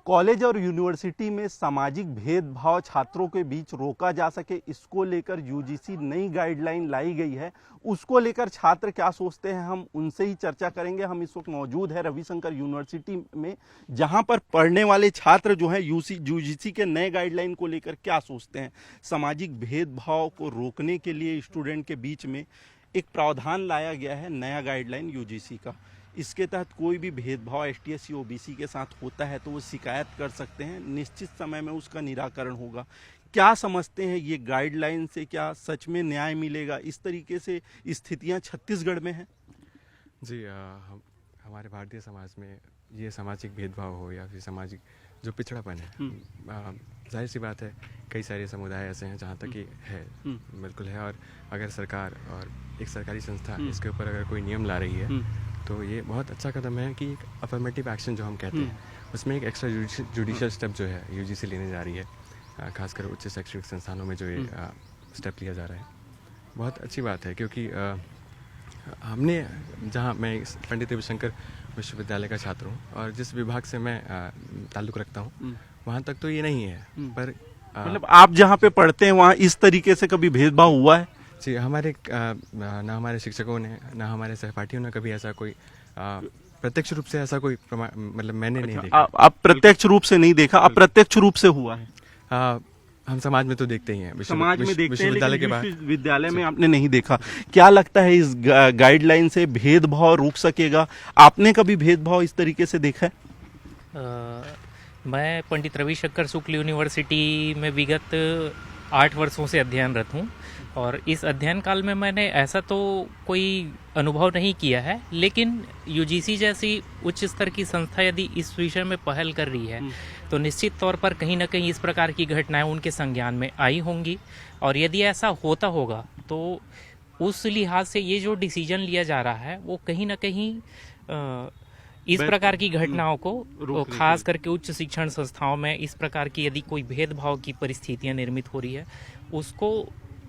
College और university में सामाजिक भेदभाव छात्रों के बीच रोका जा सके, इसको लेकर यूजीसी नई गाइडलाइन लाई गई है। उसको लेकर छात्र क्या सोचते हैं, हम उनसे ही चर्चा करेंगे। हम इस वक्त मौजूद है रविशंकर यूनिवर्सिटी में, जहां पर पढ़ने वाले छात्र जो हैं यूजीसी के नए गाइडलाइन को लेकर क्या सोचते हैं। सामाजिक भेदभाव को रोकने के लिए स्टूडेंट के बीच में एक प्रावधान लाया गया है, नया गाइडलाइन यूजीसी का। इसके तहत कोई भी भेदभाव एसटी एससी ओबीसी के साथ होता है तो वो शिकायत कर सकते हैं, निश्चित समय में उसका निराकरण होगा। क्या समझते हैं ये गाइडलाइन से क्या सच में न्याय मिलेगा? इस तरीके से स्थितियां छत्तीसगढ़ में हैं। जी, हमारे भारतीय समाज में ये सामाजिक भेदभाव हो या फिर सामाजिक जो पिछड़ापन है, जाहिर सी बात है कई सारे समुदाय ऐसे हैं जहाँ तक ये है, बिल्कुल है। और अगर सरकार और एक सरकारी संस्था इसके ऊपर अगर कोई नियम ला रही है तो ये बहुत अच्छा कदम है कि एक अफर्मेटिव एक्शन जो हम कहते हैं उसमें एक एक्स्ट्रा जुडिशियल स्टेप जो है यूजीसी लेने जा रही है, खासकर उच्च शैक्षणिक संस्थानों में जो ये स्टेप लिया जा रहा है। बहुत अच्छी बात है क्योंकि हमने जहाँ मैं पंडित रविशंकर विश्वविद्यालय का छात्र हूँ और जिस विभाग से मैं ताल्लुक़ रखता हूँ वहाँ तक तो ये नहीं है, पर मतलब आप जहाँ पे पढ़ते हैं वहाँ इस तरीके से कभी भेदभाव हुआ है? जी, हमारे ना हमारे शिक्षकों ने ना हमारे सहपाठियों ने कभी ऐसा कोई प्रत्यक्ष रूप से ऐसा कोई मतलब मैंने नहीं देखा। आप प्रत्यक्ष रूप से नहीं देखा, अप्रत्यक्ष रूप से हुआ है? हम समाज में तो देखते ही हैं, समाज में देखते हैं, विश्वविद्यालय के बाद विश्वविद्यालय में आपने नहीं देखा। क्या लगता है इस गाइडलाइन से भेदभाव रुक सकेगा? आपने कभी भेदभाव इस तरीके से देखा है? मैं पंडित रविशंकर शुक्ल यूनिवर्सिटी में विगत 8 वर्षों से अध्ययनरत हूँ और इस अध्ययन काल में मैंने ऐसा तो कोई अनुभव नहीं किया है, लेकिन यूजीसी जैसी उच्च स्तर की संस्था यदि इस विषय में पहल कर रही है तो निश्चित तौर पर कहीं ना कहीं इस प्रकार की घटनाएं उनके संज्ञान में आई होंगी। और यदि ऐसा होता होगा तो उस लिहाज से ये जो डिसीजन लिया जा रहा है वो कहीं ना कहीं इस प्रकार की घटनाओं को, खास करके उच्च शिक्षण संस्थाओं में इस प्रकार की यदि कोई भेदभाव की परिस्थितियां निर्मित हो रही है उसको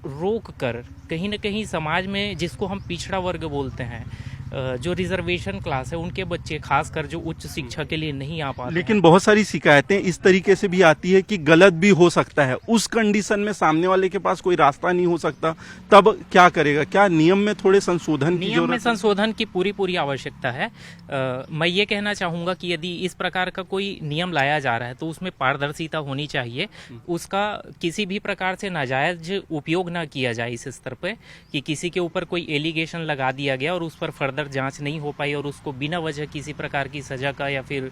रोक कर कहीं ना कहीं समाज में, जिसको हम पिछड़ा वर्ग बोलते हैं, जो रिजर्वेशन क्लास है, उनके बच्चे खासकर जो उच्च शिक्षा के लिए नहीं आ पाते। लेकिन बहुत सारी शिकायतें इस तरीके से भी आती है कि गलत भी हो सकता है। उस कंडीशन में सामने वाले के पास कोई रास्ता नहीं हो सकता, तब क्या करेगा? क्या नियम में थोड़े संशोधन की नियम में संशोधन की पूरी आवश्यकता है। मैं ये कहना चाहूंगा कि यदि इस प्रकार का कोई नियम लाया जा रहा है तो उसमें पारदर्शिता होनी चाहिए, उसका किसी भी प्रकार से नाजायज उपयोग ना किया जाए इस स्तर पे कि किसी के ऊपर कोई एलिगेशन लगा दिया गया और उस पर फर्दर जांच नहीं हो पाई और उसको बिना वजह किसी प्रकार की सजा का या फिर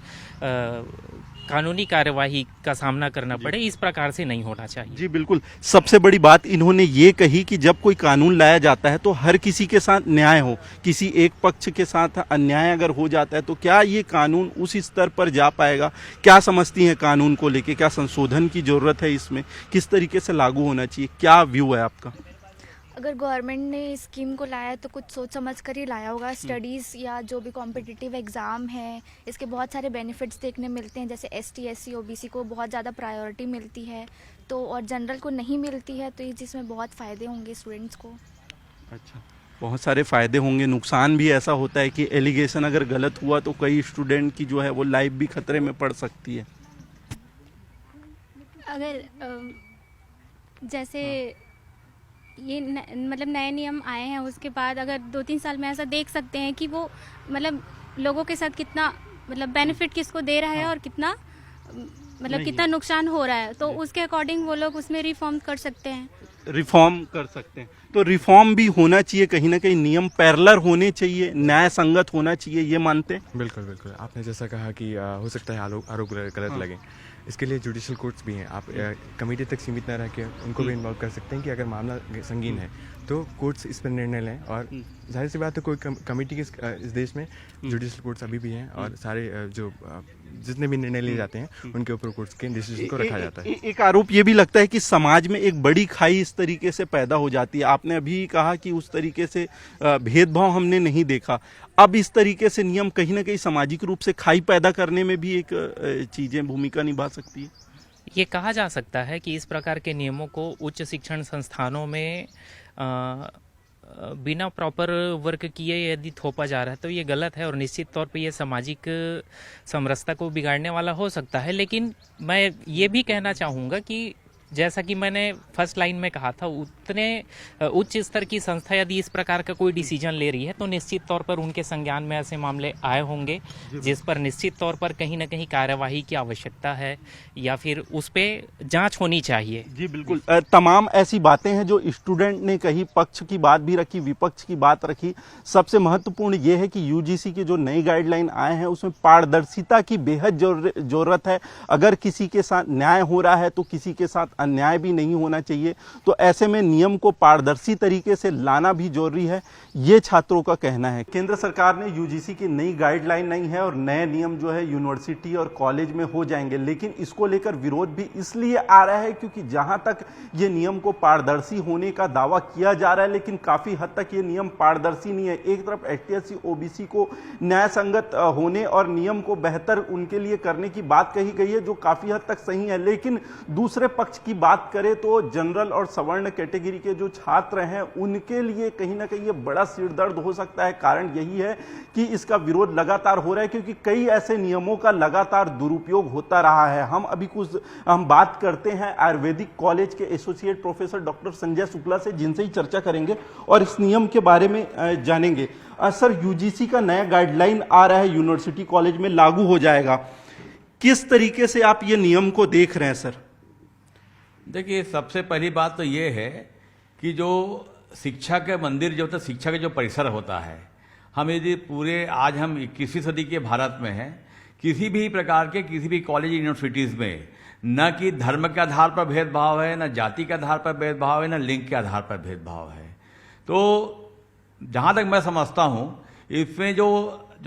कानूनी कार्यवाही का सामना करना पड़े, इस प्रकार से नहीं होना चाहिए। जी बिल्कुल। सबसे बड़ी बात इन्होंने ये कही कि जब कोई कानून लाया जाता है तो हर किसी के साथ न्याय हो, किसी एक पक्ष के साथ अन्याय अगर हो जाता है तो क्या ये कानून उस स्तर पर जा पाएगा? क्या समझती हैं कानून को लेके? क्या संशोधन की जरूरत है इसमें? किस तरीके से लागू होना चाहिए? क्या व्यू है आपका? अगर गवर्नमेंट ने इस स्कीम को लाया है तो कुछ सोच समझ कर ही लाया होगा। स्टडीज़ या जो भी कॉम्पिटिटिव एग्ज़ाम है, इसके बहुत सारे बेनिफिट्स देखने मिलते हैं, जैसे एसटी एससी ओबीसी को बहुत ज़्यादा प्रायोरिटी मिलती है तो, और जनरल को नहीं मिलती है, तो जिसमें बहुत फ़ायदे होंगे स्टूडेंट्स को। अच्छा, बहुत सारे फ़ायदे होंगे। नुकसान भी ऐसा होता है कि एलिगेशन अगर गलत हुआ तो कई स्टूडेंट की जो है वो लाइफ भी खतरे में पड़ सकती है। अगर जैसे ये मतलब नए नियम आए हैं उसके बाद अगर 2-3 साल में ऐसा देख सकते हैं कि वो मतलब लोगों के साथ कितना मतलब बेनिफिट किसको दे रहा है और कितना मतलब कितना नुकसान हो रहा है, तो उसके अकॉर्डिंग वो लोग उसमें रिफॉर्म कर सकते हैं। रिफॉर्म कर सकते हैं तो रिफॉर्म भी होना चाहिए, कहीं ना कहीं नियम पैरेलल होने चाहिए, न्याय संगत होना चाहिए, ये मानते हैं? बिल्कुल बिल्कुल। आपने जैसा कहा कि हो सकता है आरोप गलत लगे, इसके लिए जुडिशियल कोर्ट्स भी हैं। आप कमेटी तक सीमित न रह के उनको भी इन्वॉल्व कर सकते हैं कि अगर मामला संगीन है तो कोर्ट्स इस पर निर्णय लें। और जाहिर सी बात है कोई कमेटी के इस देश में जुडिशियल कोर्ट्स अभी भी हैं और सारे जो जितने भी निर्णय लिए जाते हैं उनके ऊपर कोर्ट्स के डिसीजन को रखा जाता है। एक आरोप ये भी लगता है कि समाज में एक बड़ी खाई इस तरीके से पैदा हो जाती है। आपने अभी कहा कि उस तरीके से भेदभाव हमने नहीं देखा, अब इस तरीके से नियम कहीं ना कहीं सामाजिक रूप से खाई पैदा करने में भी एक चीजें भूमिका निभा सकती है। ये कहा जा सकता है कि इस प्रकार के नियमों को उच्च शिक्षण संस्थानों में बिना प्रॉपर वर्क किए यदि थोपा जा रहा है तो ये गलत है और निश्चित तौर पे ये सामाजिक समरसता को बिगाड़ने वाला हो सकता है। लेकिन मैं ये भी कहना चाहूँगा कि जैसा कि मैंने फर्स्ट लाइन में कहा था, उतने उच्च स्तर की संस्था यदि इस प्रकार का कोई डिसीजन ले रही है तो निश्चित तौर पर उनके संज्ञान में ऐसे मामले आए होंगे जिस पर निश्चित तौर पर कहीं ना कहीं कार्यवाही की आवश्यकता है या फिर उस पर जांच होनी चाहिए। जी बिल्कुल, तमाम ऐसी बातें हैं जो स्टूडेंट ने कही, पक्ष की बात भी रखी, विपक्ष की बात रखी। सबसे महत्वपूर्ण ये है कि यूजीसी के जो नई गाइडलाइन आए हैं उसमें पारदर्शिता की बेहद जरूरत है। अगर किसी के साथ न्याय हो रहा है तो किसी के साथ अन्याय भी नहीं होना चाहिए, तो ऐसे में नियम को पारदर्शी तरीके से लाना भी जरूरी है, ये छात्रों का कहना है। केंद्र सरकार ने यूजीसी की नई गाइडलाइन नहीं है और नए नियम जो है यूनिवर्सिटी और कॉलेज में हो जाएंगे, लेकिन इसको लेकर विरोध भी इसलिए आ रहा है क्योंकि जहां तक ये नियम को पारदर्शी होने का दावा किया जा रहा है, लेकिन काफी हद तक ये नियम पारदर्शी नहीं है। एक तरफ एसटी ओबीसी को न्याय संगत होने और नियम को बेहतर उनके लिए करने की बात कही गई है जो काफी हद तक सही है, लेकिन दूसरे पक्ष की बात करें तो जनरल और सवर्ण कैटेगरी के जो छात्र हैं उनके लिए कहीं ना कहीं ये बड़ा सिरदर्द हो सकता है। कारण यही है कि इसका विरोध लगातार हो रहा है क्योंकि कई ऐसे नियमों का लगातार दुरुपयोग होता रहा है। हम बात करते हैं आयुर्वेदिक कॉलेज के associate professor doctor Sanjay Shukla से, जिनसे ही चर्चा करेंगे और इस नियम के बारे में जानेंगे। सर, यूजीसी का नया गाइडलाइन आ रहा है, यूनिवर्सिटी कॉलेज में लागू हो जाएगा, किस तरीके से आप ये नियम को देख रहे हैं सर? देखिए, सबसे पहली बात तो ये है कि जो शिक्षा के मंदिर जो होता है, शिक्षा का जो परिसर होता है, हम यदि पूरे आज हम 21वीं सदी के भारत में हैं, किसी भी प्रकार के किसी भी कॉलेज यूनिवर्सिटीज़ में न कि धर्म के आधार पर भेदभाव है, न जाति के आधार पर भेदभाव है, न लिंग के आधार पर भेदभाव है। तो जहाँ तक मैं समझता हूँ इसमें जो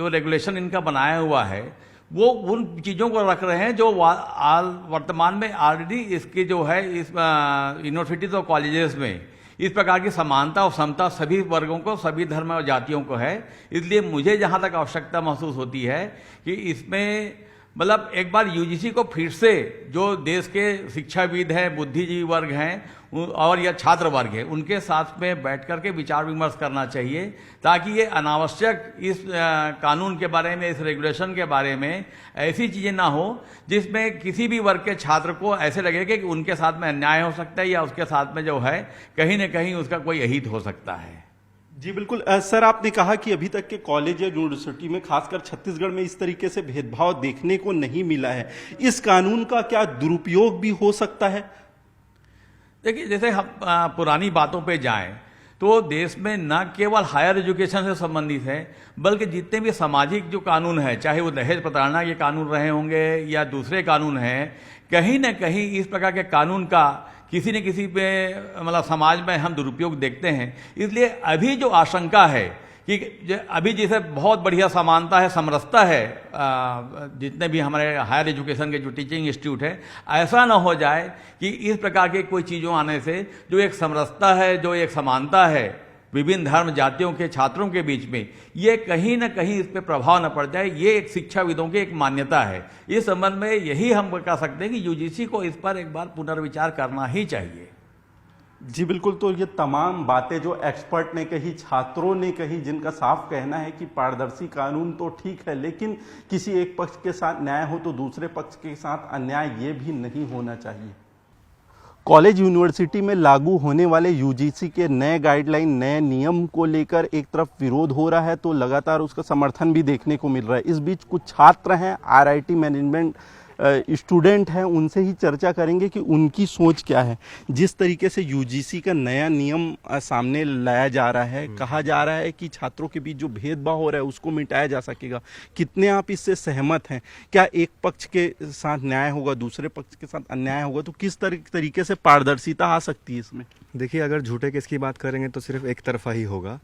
रेगुलेशन इनका बनाया हुआ है वो उन चीज़ों को रख रहे हैं जो वर्तमान में ऑलरेडी इसके जो है इस यूनिवर्सिटीज़ और कॉलेजेस में इस प्रकार की समानता और समता सभी वर्गों को, सभी धर्म और जातियों को है। इसलिए मुझे जहाँ तक आवश्यकता महसूस होती है कि इसमें मतलब एक बार यूजीसी को फिर से जो देश के शिक्षाविद हैं, बुद्धिजीवी वर्ग हैं और या छात्र वर्ग है, उनके साथ में बैठ कर के विचार विमर्श करना चाहिए ताकि ये अनावश्यक इस कानून के बारे में, इस रेगुलेशन के बारे में ऐसी चीज़ें ना हो जिसमें किसी भी वर्ग के छात्र को ऐसे लगे कि उनके साथ में अन्याय हो सकता है या उसके साथ में जो है कहीं ना कहीं उसका कोई अहित हो सकता है। जी बिल्कुल। सर, आपने कहा कि अभी तक के कॉलेज या यूनिवर्सिटी में खासकर छत्तीसगढ़ में इस तरीके से भेदभाव देखने को नहीं मिला है, इस कानून का क्या दुरुपयोग भी हो सकता है? देखिए, जैसे हम पुरानी बातों पे जाएं तो देश में न केवल हायर एजुकेशन से संबंधित है बल्कि जितने भी सामाजिक जो कानून है, चाहे वो दहेज प्रताड़ना के कानून रहे होंगे या दूसरे कानून हैं, कहीं ना कहीं इस प्रकार के कानून का किसी न किसी पे मतलब समाज में हम दुरुपयोग देखते हैं। इसलिए अभी जो आशंका है कि अभी जैसे बहुत बढ़िया समानता है, समरसता है जितने भी हमारे हायर एजुकेशन के जो टीचिंग इंस्टीट्यूट है, ऐसा ना हो जाए कि इस प्रकार के कोई चीज़ों आने से जो एक समरसता है, जो एक समानता है विभिन्न धर्म जातियों के छात्रों के बीच में, ये कहीं ना कहीं इस पर प्रभाव न पड़ जाए। ये एक शिक्षाविदों की एक मान्यता है। इस संबंध में यही हम कह सकते हैं कि यूजीसी को इस पर एक बार पुनर्विचार करना ही चाहिए। जी बिल्कुल। तो ये तमाम बातें जो एक्सपर्ट ने कही, छात्रों ने कही, जिनका साफ कहना है कि पारदर्शी कानून तो ठीक है लेकिन किसी एक पक्ष के साथ न्याय हो तो दूसरे पक्ष के साथ अन्याय ये भी नहीं होना चाहिए। कॉलेज यूनिवर्सिटी में लागू होने वाले यूजीसी के नए गाइडलाइन, नए नियम को लेकर एक तरफ विरोध हो रहा है तो लगातार उसका समर्थन भी देखने को मिल रहा है। इस बीच कुछ छात्र हैं, आरआईटी मैनेजमेंट स्टूडेंट हैं, उनसे ही चर्चा करेंगे कि उनकी सोच क्या है। जिस तरीके से यूजीसी का नया नियम सामने लाया जा रहा है, कहा जा रहा है कि छात्रों के बीच जो भेदभाव हो रहा है उसको मिटाया जा सकेगा, कितने आप इससे सहमत हैं? क्या एक पक्ष के साथ न्याय होगा, दूसरे पक्ष के साथ अन्याय होगा, तो किस तरीके से पारदर्शिता आ सकती है इसमें? देखिए, अगर झूठे केस की बात करेंगे तो सिर्फ एक तरफा ही होगा,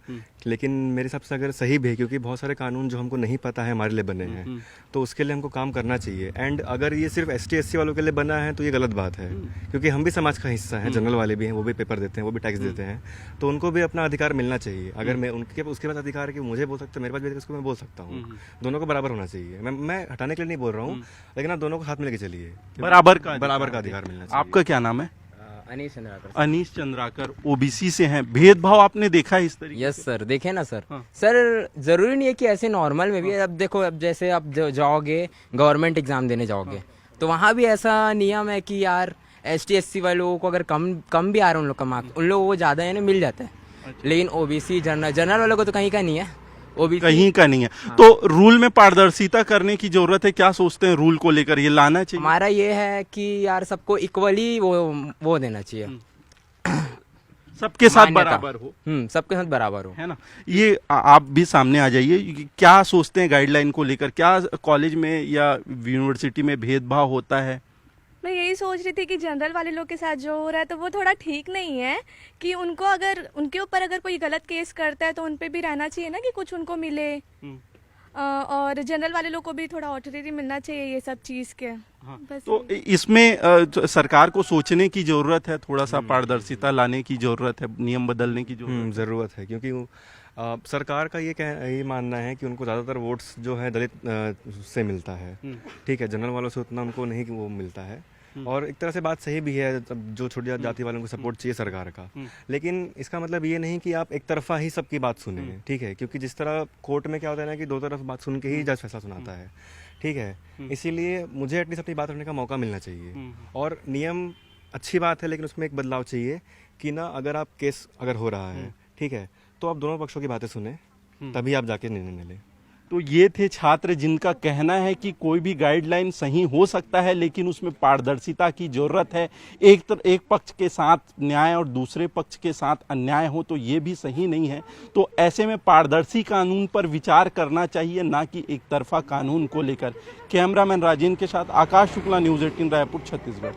लेकिन मेरे हिसाब से अगर सही भी है, क्योंकि बहुत सारे कानून जो हमको नहीं पता है हमारे लिए बने हैं, तो उसके लिए हमको काम करना चाहिए। एंड अगर ये सिर्फ ST/SC वालों के लिए बना है तो ये गलत बात है, क्योंकि हम भी समाज का हिस्सा हैं, जनरल वाले भी हैं, वो भी पेपर देते हैं, वो भी टैक्स देते हैं, तो उनको भी अपना अधिकार मिलना चाहिए। अगर मैं उनके उसके पास अधिकार है कि मुझे बोल सकते, मेरे पास भी उसको मैं बोल सकता हूँ, दोनों को बराबर होना चाहिए। मैं हटाने के लिए नहीं बोल रहा हूँ, लेकिन आप दोनों को हाथ में लेके चलिए, बराबर का अधिकार मिलना चाहिए। आपका क्या नाम है? अनीश चंद्राकर। अनीश चंद्राकर ओबीसी से हैं, भेदभाव आपने देखा है इस तरीके यस सर, देखे ना सर। हाँ। सर जरूरी नहीं है कि ऐसे नॉर्मल में भी, अब देखो, अब जैसे आप जाओगे गवर्नमेंट एग्जाम देने जाओगे तो वहाँ भी ऐसा नियम है कि यार ST SC वालों को अगर कम भी आ रहा है उन लोग का मार्क्स, उन लोगों को ज़्यादा है ना मिल जाता है। लेकिन OBC जनरल वालों को तो कहीं का नहीं है, OBC कहीं का नहीं है। तो रूल में पारदर्शिता करने की जरूरत है, क्या सोचते हैं रूल को लेकर, ये लाना चाहिए? हमारा ये है कि यार सबको इक्वली वो देना चाहिए, सबके साथ मान्यता। बराबर हो, सबके साथ बराबर हो। है ना। ये आप भी सामने आ जाइए, क्या सोचते हैं गाइडलाइन को लेकर, क्या कॉलेज में या यूनिवर्सिटी में भेदभाव होता है? मैं यही सोच रही थी कि जनरल वाले लोग के साथ जो हो रहा है तो वो थोड़ा ठीक नहीं है, कि उनको अगर उनके ऊपर अगर कोई गलत केस करता है तो उन पे भी रहना चाहिए ना कि कुछ उनको मिले, और जनरल वाले लोग को भी थोड़ा ऑथोरिटी मिलना चाहिए ये सब चीज़ के। बस तो इसमें सरकार को सोचने की जरूरत है, थोड़ा सा पारदर्शिता लाने की जरूरत है, नियम बदलने की जरूरत ज़रूरत है, क्योंकि सरकार का ये मानना है कि उनको ज़्यादातर वोट्स जो है दलित से मिलता है, ठीक है, जनरल वालों से उतना उनको नहीं वो मिलता है। और एक तरह से बात सही भी है, जो छोटी जाति वालों को सपोर्ट चाहिए सरकार का, लेकिन इसका मतलब ये नहीं कि आप एक तरफा ही सबकी बात सुनेंगे, ठीक है, क्योंकि जिस तरह कोर्ट में क्या होता है ना कि दो तरफ बात सुन के ही जज फैसला सुनाता है, ठीक है। इसीलिए मुझे एटलीस्ट अपनी बात रखने का मौका मिलना चाहिए। और नियम अच्छी बात है, लेकिन उसमें एक बदलाव चाहिए कि ना, अगर आप केस अगर हो रहा है, ठीक है, तो आप दोनों पक्षों की बातें सुने, तभी आप जाके निर्णय लें। तो ये थे छात्र जिनका कहना है कि कोई भी गाइडलाइन सही हो सकता है, लेकिन उसमें पारदर्शिता की जरूरत है। एक पक्ष के साथ न्याय और दूसरे पक्ष के साथ अन्याय हो तो ये भी सही नहीं है। तो ऐसे में पारदर्शी कानून पर विचार करना चाहिए, ना कि एक तरफा कानून को लेकर। कैमरामैन राजेंद्र के साथ आकाश शुक्ला, न्यूज़ 18 रायपुर, छत्तीसगढ़।